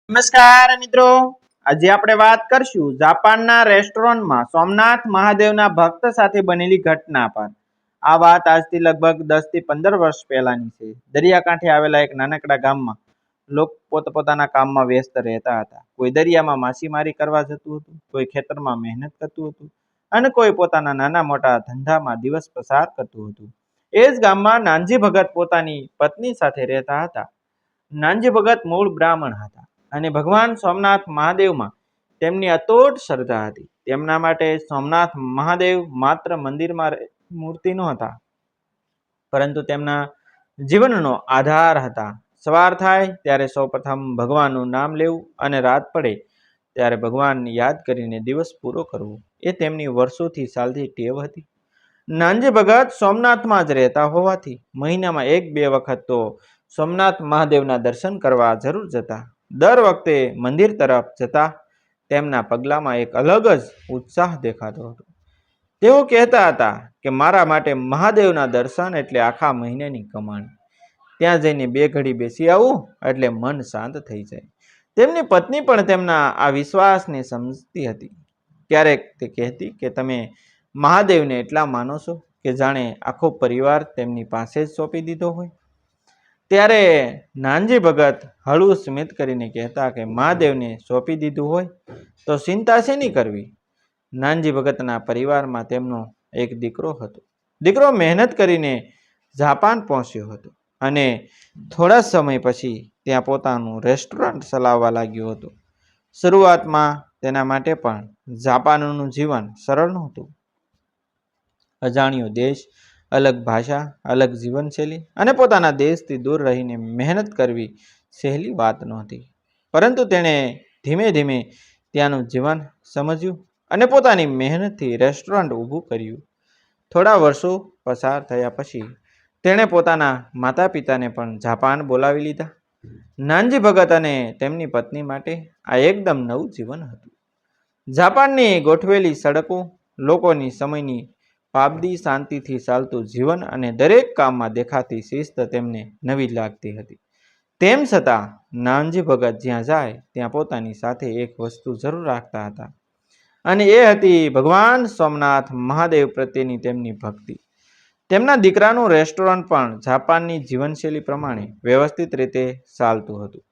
નમસ્કાર મિત્રો, આજે આપણે વાત કરશું જાપાનના રેસ્ટોરન્ટમાં સોમનાથ મહાદેવના ભક્ત સાથે બનેલી ઘટના પર। આ વાત આજથી લગભગ 10 થી 15 વર્ષ પહેલાની છે। દરિયાકાંઠે આવેલા એક નાનકડા ગામમાં લોકો પોતપોતાના કામમાં વ્યસ્ત રહેતા હતા। કોઈ દરિયામાં માછીમારી કરવા જતું હતું, કોઈ ખેતરમાં મહેનત કરતું હતું અને કોઈ પોતાના નાના મોટા ધંધામાં દિવસ પસાર કરતું હતું। એ જ ગામમાં નાનજી ભગત પોતાની પત્ની સાથે રહેતા હતા। નાનજી ભગત મૂળ બ્રાહ્મણ હતા અને ભગવાન સોમનાથ મહાદેવમાં તેમની અતૂટ શ્રદ્ધા હતી। તેમના માટે સોમનાથ મહાદેવ માત્ર મંદિરમાં મૂર્તિ નહોતા, પરંતુ તેમના જીવનનો આધાર હતા। સવાર થાય ત્યારે સૌપ્રથમ ભગવાનનું નામ લેવું અને રાત પડે ત્યારે ભગવાનને યાદ કરીને દિવસ પૂરો કરવો, એ તેમની વર્ષોથી ચાલતી ટેવ હતી। નાનજી ભગત સોમનાથમાં જ રહેતા હોવાથી મહિનામાં 1-2 વખત તો સોમનાથ મહાદેવના દર્શન કરવા જરૂર જતા। દર વખતે મંદિર તરફ જતા તેમના પગલામાં એક અલગ જ ઉત્સાહ દેખાતો હતો। તેઓ કહેતા હતા કે મારા માટે મહાદેવના દર્શન એટલે આખા મહિનાની કમાણી। ત્યાં જઈને 2 ઘડી બેસી આવું એટલે મન શાંત થઈ જાય। તેમની પત્ની પણ તેમના આ વિશ્વાસને સમજતી હતી। ક્યારેક તે કહેતી કે તમે મહાદેવને એટલા માનો છો કે જાણે આખો પરિવાર તેમની પાસે જ સોંપી દીધો હોય। ત્યારે નાનજી ભગત હળવું સ્મિત કરીને કહેતા કે મહાદેવને સોંપી દીધું હોય તો ચિંતા શેની કરવી। નાનજી ભગતના પરિવારમાં તેમનો એક દીકરો હતો। દીકરો મહેનત કરીને જાપાન પહોંચ્યો હતો અને થોડા સમય પછી ત્યાં પોતાનું રેસ્ટોરન્ટ ચલાવવા લાગ્યો હતો। શરૂઆતમાં તેના માટે પણ જાપાનનું જીવન સરળ નહોતું। અજાણ્યો દેશ, અલગ ભાષા, અલગ જીવનશૈલી અને પોતાના દેશથી દૂર રહીને મહેનત કરવી સહેલી વાત નહોતી। પરંતુ તેણે ધીમે ધીમે ત્યાંનું જીવન સમજ્યું અને પોતાની મહેનતથી રેસ્ટોરન્ટ ઊભું કર્યું। થોડા વર્ષો પસાર થયા પછી તેણે પોતાના માતા પિતાને પણ જાપાન બોલાવી લીધા। નાનજી ભગત અને તેમની પત્ની માટે આ એકદમ નવું જીવન હતું। જાપાનની ગોઠવેલી સડકો, લોકોની સમયની પાબંદી, શાંતિથી ચાલતું જીવન અને દરેક કામમાં દેખાતી શિસ્ત તેમને નવી લાગતી હતી। તેમ છતાં નાનજી ભગત જ્યાં જાય ત્યાં પોતાની સાથે એક વસ્તુ જરૂર રાખતા હતા અને એ હતી ભગવાન સોમનાથ મહાદેવ પ્રત્યેની તેમની ભક્તિ। તેમના દીકરાનું રેસ્ટોરન્ટ પણ જાપાનની જીવનશૈલી પ્રમાણે વ્યવસ્થિત રીતે ચાલતું હતું।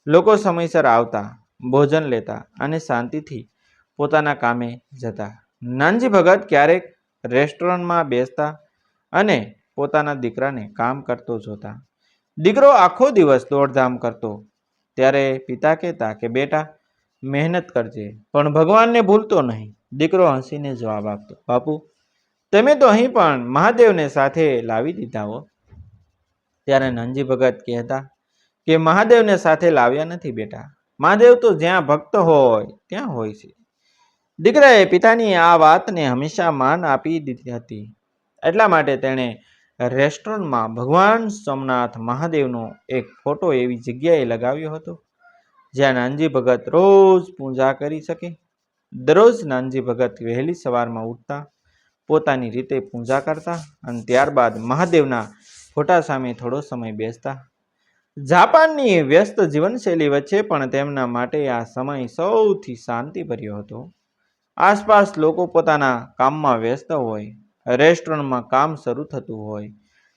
લોકો સમયસર આવતા, ભોજન લેતા અને શાંતિથી પોતાના કામે જતા। નાનજી ભગત ક્યારેક રેસ્ટોરન્ટમાં બેસતા અને પોતાના દીકરાને કામ કરતો જોતા। દીકરો આખો દિવસ દોડધામ કરતો ત્યારે પિતા કહેતા કે બેટા મહેનત કરજે પણ ભગવાનને ભૂલતો નહીં। દીકરો હસીને જવાબ આપતો, બાપુ તમે તો અહીં પણ મહાદેવને સાથે લાવી દીધા હો। ત્યારે નાનજી ભગત કહેતા કે મહાદેવને સાથે લાવ્યા નથી બેટા, મહાદેવ તો જ્યાં ભક્ત હોય ત્યાં હોય છે। દીકરાએ પિતાની આ વાતને હંમેશા માન આપી દીધી હતી। એટલા માટે તેણે રેસ્ટોરન્ટમાં ભગવાન સોમનાથ મહાદેવનો એક ફોટો એવી જગ્યાએ લગાવ્યો હતો જ્યાં નાનજી ભગત રોજ પૂજા કરી શકે। દરરોજ નાનજી ભગત વહેલી સવારમાં ઉઠતા, પોતાની રીતે પૂજા કરતા અને ત્યારબાદ મહાદેવના ફોટા સામે થોડો સમય બેસતા। જાપાનની વ્યસ્ત જીવનશૈલી વચ્ચે પણ તેમના માટે આ સમય સૌથી શાંતિભર્યો હતો। આસપાસ લોકો પોતાના કામમાં વ્યસ્ત હોય, રેસ્ટોરન્ટમાં કામ શરૂ થતું હોય,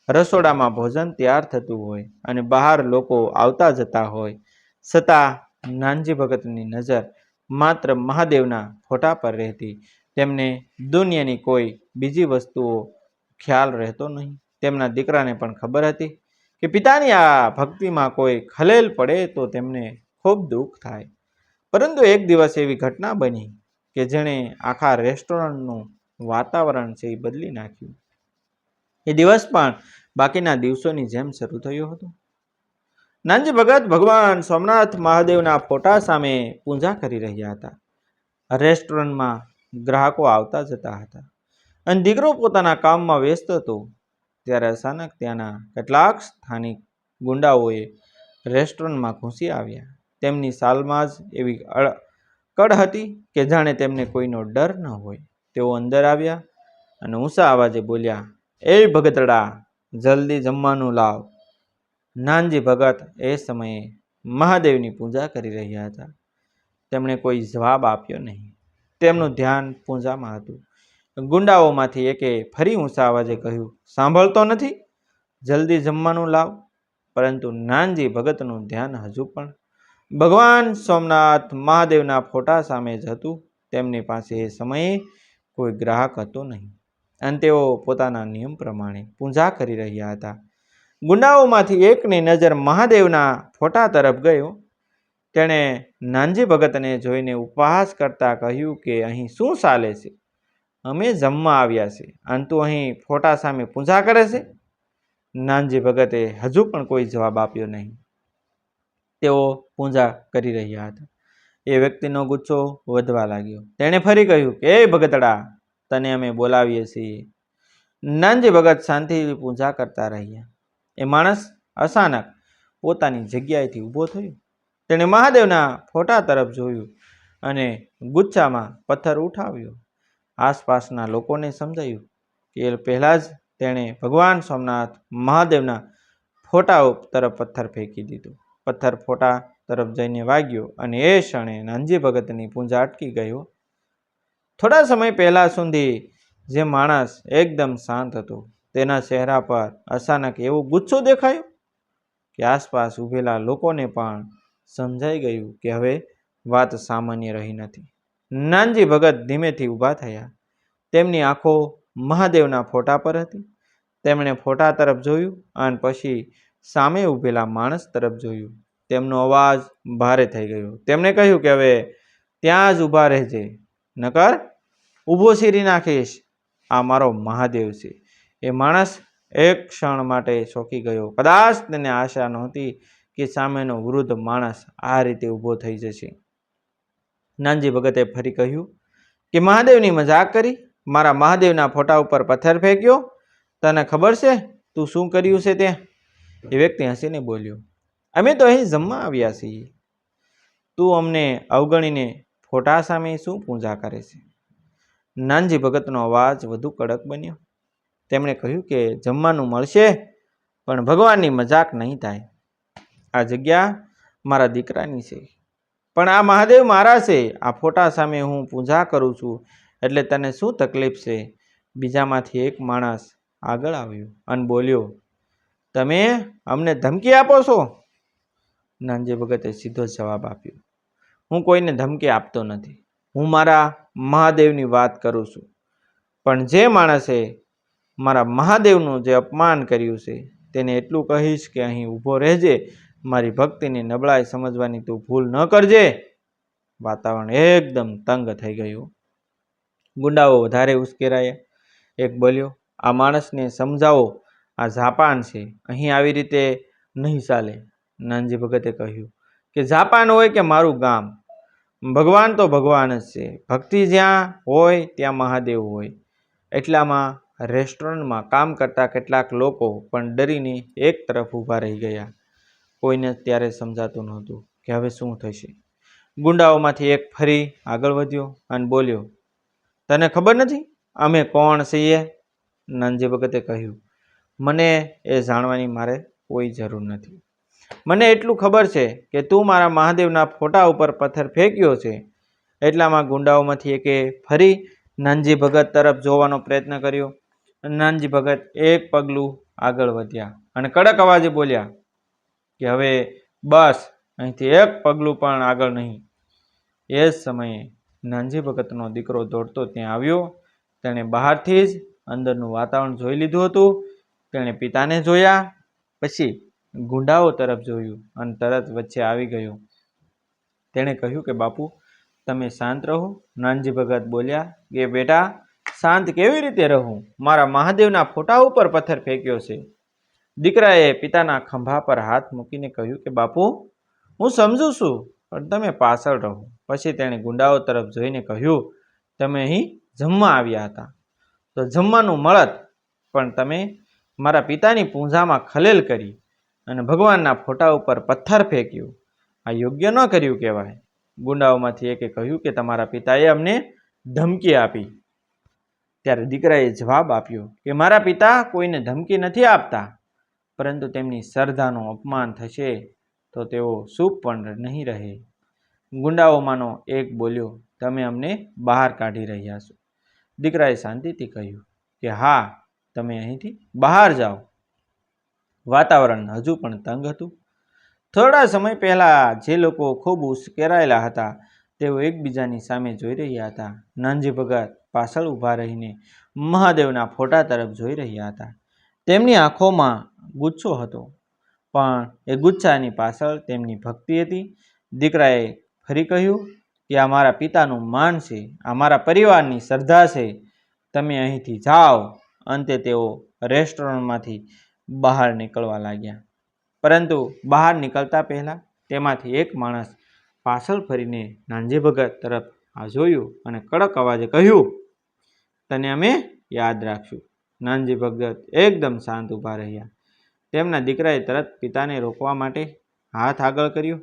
રસોડામાં ભોજન તૈયાર થતું હોય અને બહાર લોકો આવતા જતા હોય, છતાં નાનજી ભગતની નજર માત્ર મહાદેવના ફોટા પર રહેતી। તેમને દુનિયાની કોઈ બીજી વસ્તુઓ ખ્યાલ રહેતો નહીં। તેમના દીકરાને પણ ખબર હતી કે પિતાની આ ભક્તિમાં કોઈ ખલેલ પડે તો તેમને ખૂબ દુઃખ થાય। પરંતુ એક દિવસ એવી ઘટના બની કે જેણે આખા રેસ્ટોરન્ટનું વાતાવરણ છે એ બદલી નાખ્યું। એ દિવસ પણ બાકીના દિવસોની જેમ શરૂ થયો હતો। નાનજી ભગત ભગવાન સોમનાથ મહાદેવના ફોટા સામે પૂજા કરી રહ્યા હતા। રેસ્ટોરન્ટમાં ગ્રાહકો આવતા જતા હતા અને દીકરો પોતાના કામમાં વ્યસ્ત હતો। ત્યારે અચાનક ત્યાંના કેટલાક સ્થાનિક ગુંડાઓએ રેસ્ટોરન્ટમાં ઘૂસી આવ્યા। તેમની ચાલમાં જ એવી કડ હતી કે જાણે તેમને કોઈનો ડર ન હોય। તેઓ અંદર આવ્યા અને ઊંચા અવાજે બોલ્યા, એ ભગતડા જલ્દી જમવાનું લાવ। નાનજી ભગત એ સમયે મહાદેવની પૂજા કરી રહ્યા હતા. તેમણે કોઈ જવાબ આપ્યો નહીં. તેમનું ધ્યાન પૂજામાં હતું. ગુંડાઓમાંથી એકે ફરી ઊંચા અવાજે કહ્યું, સાંભળતો નથી? જલ્દી જમવાનું લાવ. પરંતુ નાનજી ભગતનું ધ્યાન હજુ પણ ભગવાન સોમનાથ મહાદેવના ફોટા સામે જ હતું. તેમની પાસે એ સમયે કોઈ ગ્રાહક હતો નહીં અને તેઓ પોતાના નિયમ પ્રમાણે પૂજા કરી રહ્યા હતા. ગુંડાઓમાંથી એકની નજર મહાદેવના ફોટા તરફ ગયો. તેણે નાનજી ભગતને જોઈને ઉપહાસ કરતા કહ્યું કે અહીં શું ચાલે છે? અમે જમવા આવ્યા છે અને તું અહીં ફોટા સામે પૂજા કરે છે? નાનજી ભગતે હજુ પણ કોઈ જવાબ આપ્યો નહીં. તેઓ પૂજા કરી રહ્યા હતા. એ વ્યક્તિનો ગુસ્સો વધવા લાગ્યો. તેણે ફરી કહ્યું કે એ ભગતડા, તને અમે બોલાવીએ છીએ. નાનજી ભગત શાંતિથી પૂજા કરતા રહ્યા. એ માણસ અચાનક પોતાની જગ્યાએથી ઊભો થયો. તેણે મહાદેવના ફોટા તરફ જોયું અને ગુચ્છામાં પથ્થર ઉઠાવ્યો. આસપાસના લોકોને સમજાયું કે પહેલાં જ તેણે ભગવાન સોમનાથ મહાદેવના ફોટા તરફ પથ્થર ફેંકી દીધો. પથ્થર ફોટા તરફ જઈને વાગ્યો અને એ ક્ષણે નાનજી ભગતની પૂજા અટકી ગયો. થોડા સમય પહેલા સુધી જે માણસ એકદમ શાંત હતો, તેના ચહેરા પર અચાનક એવો ગુસ્સો દેખાયો કે આસપાસ ઊભેલા લોકોને પણ સમજાઈ ગયું કે હવે વાત સામાન્ય રહી નથી. નાનજી ભગત ધીમેથી ઊભા થયા. તેમની આંખો મહાદેવના ફોટા પર હતી. તેમણે ફોટા તરફ જોયું અને પછી સામે ઊભેલા માણસ તરફ જોયું. તેમનો અવાજ ભારે થઈ ગયો. તેમણે કહ્યું કે હવે ત્યાં જ ઊભા રહેજે, નકર ઊભો ચીરી નાખીશ. આ મારો મહાદેવ છે. એ માણસ એક ક્ષણ માટે ચોંકી ગયો. કદાચ તેને આશા નહોતી કે સામેનો વૃદ્ધ માણસ આ રીતે ઊભો થઈ જશે. નાનજી ભગતે ફરી કહ્યું કે મહાદેવની મજાક કરી? મારા મહાદેવના ફોટા ઉપર પથ્થર ફેંક્યો? તને ખબર છે તું શું કર્યું છે તે? એ વ્યક્તિ હસીને બોલ્યો, અમે તો અહીં જમવા આવ્યા છીએ. તું અમને અવગણીને ફોટા સામે શું પૂજા કરે છે? નાનજી ભગતનો અવાજ વધુ કડક બન્યો. તેમણે કહ્યું કે જમવાનું મળશે, પણ ભગવાનની મજાક નહીં થાય. આ જગ્યા મારા દીકરાની છે, પણ આ મહાદેવ મારા છે. આ ફોટા સામે હું પૂજા કરું છું, એટલે તને શું તકલીફ છે? બીજામાંથી એક માણસ આગળ આવ્યો અને બોલ્યો, તમે અમને ધમકી આપો છો? નાનજી ભગતે સીધો જવાબ આપ્યો, હું કોઈને ધમકી આપતો નથી. હું મારા મહાદેવની વાત કરું છું. પણ જે માણસે મારા મહાદેવનું જે અપમાન કર્યું છે, તેને એટલું કહીશ કે અહીં ઊભો રહેજે. મારી ભક્તિની નબળાઈ સમજવાની તું ભૂલ ન કરજે. વાતાવરણ એકદમ તંગ થઈ ગયું. ગુંડાઓ વધારે ઉશ્કેરાયા. એક બોલ્યો, આ માણસને સમજાવો, આ જાપાન છે, અહીં આવી રીતે નહીં ચાલે. નાનજી ભગતે કહ્યું કે જાપાન હોય કે મારું ગામ, ભગવાન તો ભગવાન જ છે. ભક્તિ જ્યાં હોય ત્યાં મહાદેવ હોય. એટલામાં રેસ્ટોરન્ટમાં કામ કરતા કેટલાક લોકો પણ ડરીને એક તરફ ઊભા રહી ગયા. કોઈને ત્યારે સમજાતું નહોતું કે હવે શું થશે. ગુંડાઓમાંથી એક ફરી આગળ વધ્યો અને બોલ્યો, તને ખબર નથી અમે કોણ છીએ? નાનજી ભગતે કહ્યું, મને એ જાણવાની મારે કોઈ જરૂર નથી. મને એટલું ખબર છે કે તું મારા મહાદેવના ફોટા ઉપર પથ્થર ફેંક્યો છે. એટલામાં ગુંડાઓમાંથી એકે ફરી નાનજી ભગત તરફ જોવાનો પ્રયત્ન કર્યો. નાનજી ભગત એક પગલું આગળ વધ્યા અને કડક અવાજે બોલ્યા કે હવે બસ, અહીંથી એક પગલું પણ આગળ નહીં. એ જ સમયે નાનજી ભગતનો દીકરો દોડતો ત્યાં આવ્યો. તેણે બહારથી જ અંદરનું વાતાવરણ જોઈ લીધું હતું. તેણે પિતાને જોયા, પછી ગુંડાઓ તરફ જોયું અને તરત વચ્ચે આવી ગયો. તેણે કહ્યું કે બાપુ, તમે શાંત રહો. નાનજી ભગત બોલ્યા કે બેટા, શાંત કેવી રીતે રહું? મારા મહાદેવના ફોટા ઉપર પથ્થર ફેંક્યો છે. દીકરાએ પિતાના ખંભા પર હાથ મૂકીને કહ્યું કે બાપુ, હું સમજુ છું, પણ તમે પાછળ રહો. પછી તેણે ગુંડાઓ તરફ જોઈને કહ્યું, તમે અહીં જમવા આવ્યા હતા તો જમવાનું મળત, પણ તમે મારા પિતાની પૂજામાં ખલેલ કરી અને ભગવાનના ફોટા ઉપર પથ્થર ફેંક્યું. આ યોગ્ય ન કર્યું કહેવાય. ગુંડાઓમાંથી એકે કહ્યું કે તમારા પિતાએ અમને ધમકી આપી. ત્યારે દીકરાએ જવાબ આપ્યો કે મારા પિતા કોઈને ધમકી નથી આપતા, પરંતુ તેમની શ્રદ્ધાનું અપમાન થશે તો તેઓ સૂપ પણ નહીં રહે. ગુંડાઓમાંનો એક બોલ્યો, તમે અમને બહાર કાઢી રહ્યા છો. દીકરાએ શાંતિથી કહ્યું કે હા, તમે અહીંથી બહાર જાઓ. વાતાવરણ હજુ પણ તંગ હતું. થોડા સમય પહેલા જે લોકો ખૂબ ઉશ્કેરાયેલા હતા તેઓ એકબીજાની સામે જોઈ રહ્યા હતા. નાનજી ભગત પાછળ ઊભા રહીને મહાદેવના ફોટા તરફ જોઈ રહ્યા હતા. તેમની આંખોમાં ગુસ્સો હતો, પણ એ ગુસ્સાની પાછળ તેમની ભક્તિ હતી. દીકરાએ ફરી કહ્યું કે આ મારા પિતાનું માન છે, આ મારા પરિવારની શ્રદ્ધા છે, તમે અહીંથી જાઓ. અંતે તેઓ રેસ્ટોરન્ટમાંથી બહાર નીકળવા લાગ્યા. પરંતુ બહાર નીકળતા પહેલા તેમાંથી એક માણસ પાછળ ફરીને નાનજી ભગત તરફ જોયું અને કડક અવાજે કહ્યું, તને અમે યાદ રાખશું. નાનજી ભગત એકદમ શાંત ઊભા રહ્યા. તેમના દીકરાએ તરત પિતાને રોકવા માટે હાથ આગળ કર્યો,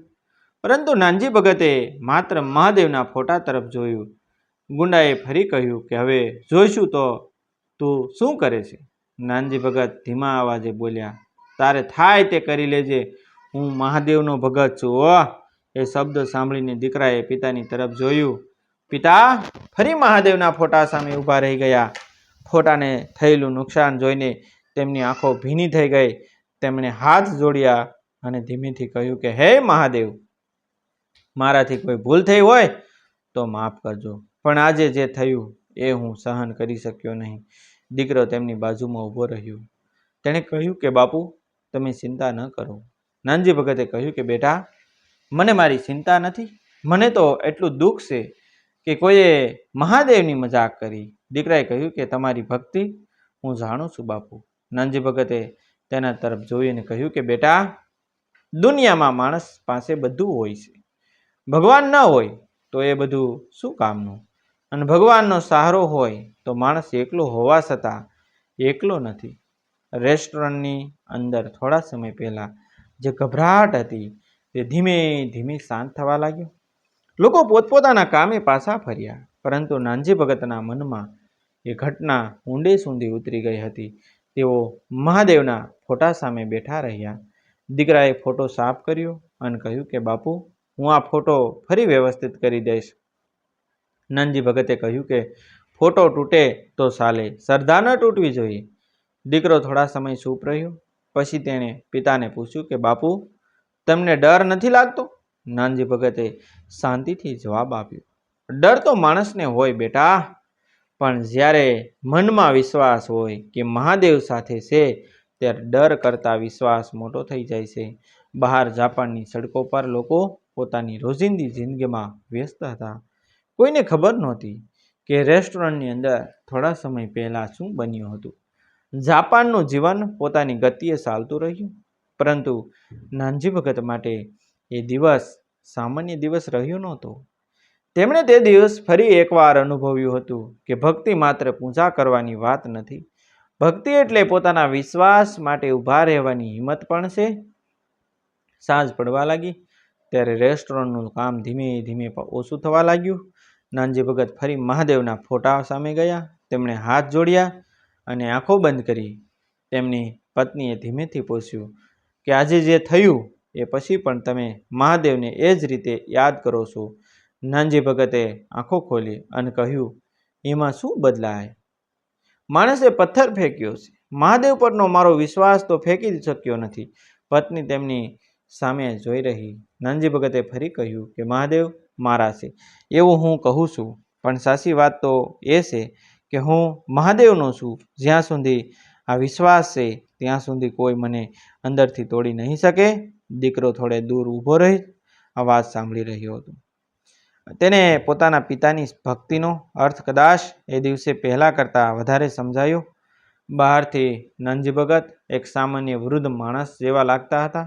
પરંતુ નાનજી ભગતે માત્ર મહાદેવના ફોટા તરફ જોયું. ગુંડાએ ફરી કહ્યું કે હવે જોઈશું તો તું શું કરે છે. નાનજી ભગત ધીમા અવાજે બોલ્યા, તારે થાય તે કરી લેજે, હું મહાદેવનો ભગત છું. ઓહ! એ શબ્દ સાંભળીને દીકરાએ પિતાની તરફ જોયું. પિતા ફરી મહાદેવના ફોટા સામે ઊભા રહી ગયા. ફોટાને થયેલું નુકસાન જોઈને તેમની આંખો ભીની થઈ ગઈ. તેમણે હાથ જોડ્યા અને ધીમેથી કહ્યું કે હે મહાદેવ, મારાથી કોઈ ભૂલ થઈ હોય તો માફ કરજો, પણ આજે જે થયું એ હું સહન કરી શક્યો નહીં. દીકરો તેમની બાજુમાં ઊભો રહ્યો. તેણે કહ્યું કે બાપુ, તમે ચિંતા ન કરો. નાનજી ભગતે કહ્યું કે બેટા, મને મારી ચિંતા નથી. મને તો એટલું દુઃખ છે કે કોઈએ મહાદેવની મજાક કરી. દીકરાએ કહ્યું કે તમારી ભક્તિ હું જાણું છું બાપુ. નાનજી ભગતે તેના તરફ જોઈને કહ્યું કે બેટા, દુનિયામાં માણસ પાસે બધું હોય છે, ભગવાન ન હોય તો એ બધું શું કામનું? અને ભગવાનનો સહારો હોય તો માણસ એકલો હોવા છતાં એકલો નથી. રેસ્ટોરન્ટની અંદર થોડા સમય પહેલા જે ગભરાટ હતી તે ધીમે ધીમે શાંત થવા લાગ્યો. લોકો પોતપોતાના કામે પાછા ફર્યા, પરંતુ નાનજી ભગતના મનમાં એ ઘટના ઊંડે સુધી ઉતરી ગઈ હતી. તેઓ મહાદેવના ફોટા સામે બેઠા રહ્યા. દીકરાએ ફોટો સાફ કર્યો અને કહ્યું કે બાપુ, હું આ ફોટો ફરી વ્યવસ્થિત કરી દઈશ. નાનજી ભગતે કહ્યું કે ફોટો તૂટે તો ચાલે, શ્રદ્ધા ન તૂટવી જોઈએ. દીકરો થોડા સમય ચૂપ રહ્યો. પછી તેણે પિતાને પૂછ્યું કે બાપુ, તમને ડર નથી લાગતો? નાનજી ભગતે શાંતિથી જવાબ આપ્યો, ડર તો માણસને હોય બેટા, પણ જ્યારે મનમાં વિશ્વાસ હોય કે મહાદેવ સાથે છે ત્યારે ડર કરતાં વિશ્વાસ મોટો થઈ જાય છે. બહાર જાપાનની સડકો પર લોકો પોતાની રોજિંદી જિંદગીમાં વ્યસ્ત હતા. કોઈને ખબર નહોતી કે રેસ્ટોરન્ટની અંદર થોડા સમય પહેલાં શું બન્યું હતું. જાપાનનું જીવન પોતાની ગતિએ ચાલતું રહ્યું, પરંતુ નાનજી ભગત માટે એ દિવસ સામાન્ય દિવસ રહ્યો નહોતો. તેમણે તે દિવસ ફરી એકવાર અનુભવ્યું હતું કે ભક્તિ માત્ર પૂજા કરવાની વાત નથી. ભક્તિ એટલે પોતાના વિશ્વાસ માટે ઊભા રહેવાની હિંમત પણ છે. સાંજ પડવા લાગી ત્યારે રેસ્ટોરન્ટનું કામ ધીમે ધીમે ઓછું થવા લાગ્યું. નાનજી ભગત ફરી મહાદેવના ફોટા સામે ગયા. તેમણે હાથ જોડ્યા અને આંખો બંધ કરી. તેમની પત્નીએ ધીમેથી પૂછ્યું કે આજે જે થયું એ પછી પણ તમે મહાદેવને એ જ રીતે યાદ કરો છો? નાનજી ભગતે આંખો ખોલી અને કહ્યું, એમાં શું બદલાય? માણસે પથ્થર ફેંક્યો છે, મહાદેવ પરનો મારો વિશ્વાસ તો ફેંકી શક્યો નથી. પત્ની તેમની સામે જોઈ રહી. નાનજી ભગતે ફરી કહ્યું કે મહાદેવ મારા છે એવું હું કહું છું, પણ સાચી વાત તો એ છે કે હું મહાદેવનો છું. જ્યાં સુધી આ વિશ્વાસ છે ત્યાં સુધી કોઈ મને અંદરથી તોડી નહીં શકે. દીકરો થોડે દૂર ઊભો રહી આ વાત સાંભળી રહ્યો હતો. તેને પોતાના પિતાની ભક્તિનો અર્થ કદાચ એ દિવસે પહેલાં કરતાં વધારે સમજાયો. બહારથી નાનજી ભગત એક સામાન્ય વૃદ્ધ માણસ જેવા લાગતા હતા,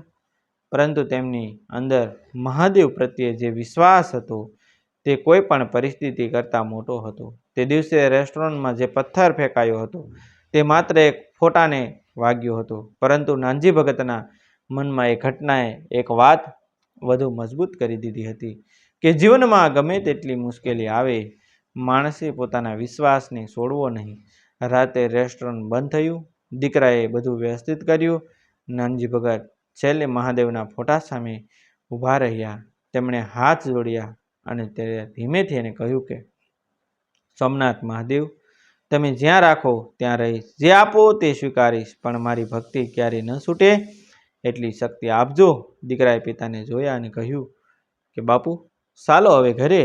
પરંતુ તેમની અંદર મહાદેવ પ્રત્યે જે વિશ્વાસ હતો તે કોઈ પણ પરિસ્થિતિ કરતાં મોટો હતો. તે દિવસે રેસ્ટોરન્ટમાં જે પથ્થર ફેંકાયો હતો તે માત્ર એક ફોટાને વાગ્યો હતો, પરંતુ નાનજી ભગતના મનમાં એ ઘટનાએ એક વાત વધુ મજબૂત કરી દીધી હતી કે જીવનમાં ગમે તેટલી મુશ્કેલી આવે, માણસે પોતાના વિશ્વાસને છોડવો નહીં. રાતે રેસ્ટોરન્ટ બંધ થયું. દીકરાએ બધું વ્યવસ્થિત કર્યું. નાનજી ભગત છેલ્લે મહાદેવના ફોટા સામે ઊભા રહ્યા. તેમણે હાથ જોડ્યા અને તે ધીમેથી એને કહ્યું કે સોમનાથ મહાદેવ, તમે જ્યાં રાખો ત્યાં રહીશ, જે આપો તે સ્વીકારીશ, પણ મારી ભક્તિ ક્યારેય ન છૂટે એટલી શક્તિ આપજો. દીકરાએ પિતાને જોયા અને કહ્યું કે બાપુ ચાલો હવે ઘરે.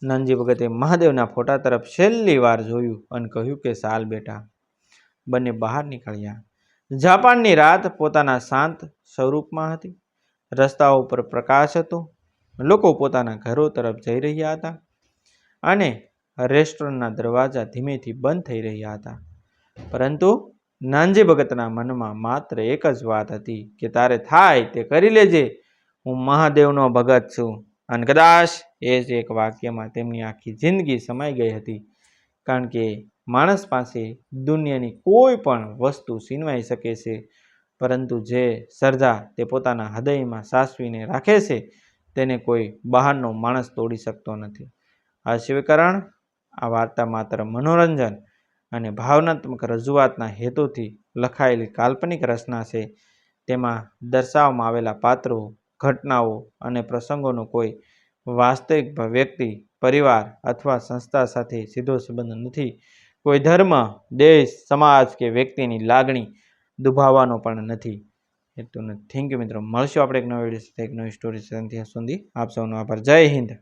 નાનજી ભગતે મહાદેવના ફોટા તરફ છેલ્લી વાર જોયું અને કહ્યું કે ચાલ બેટા. બંને બહાર નીકળ્યા. જાપાનની રાત પોતાના શાંત સ્વરૂપમાં હતી. રસ્તાઓ પર પ્રકાશ હતો. લોકો પોતાના ઘરો તરફ જઈ રહ્યા હતા અને રેસ્ટોરન્ટના દરવાજા ધીમેથી બંધ થઈ રહ્યા હતા. પરંતુ નાનજી ભગતના મનમાં માત્ર એક જ વાત હતી કે તારે થાય તે કરી લેજે, હું મહાદેવનો ભગત છું. અને કદાચ એ જ એક વાક્યમાં તેમની આખી જિંદગી સમાઈ ગઈ હતી. કારણ કે માણસ પાસે દુનિયાની કોઈ પણ વસ્તુ છીનવાઈ શકે છે, પરંતુ જે શ્રદ્ધા તે પોતાના હૃદયમાં સાચવીને રાખે છે તેને કોઈ બહારનો માણસ તોડી શકતો નથી. આ શિવકરણ આ વાર્તા માત્ર મનોરંજન અને ભાવનાત્મક રજૂઆતના હેતુથી લખાયેલી કાલ્પનિક રચના છે. તેમાં દર્શાવવામાં આવેલા પાત્રો, ઘટનાઓ અને પ્રસંગોનો કોઈ વાસ્તવિક વ્યક્તિ, પરિવાર અથવા સંસ્થા સાથે સીધો સંબંધ નથી. કોઈ ધર્મ, દેશ, સમાજ કે વ્યક્તિની લાગણી દુભાવવાનો પણ નથી. થેન્ક યુ મિત્રો. મળશું આપણે એક નવા વિડીયો સાથે એક નવી સ્ટોરી સાથે. ત્યાં સુધી આપ સૌનો આભાર. જય હિન્દ.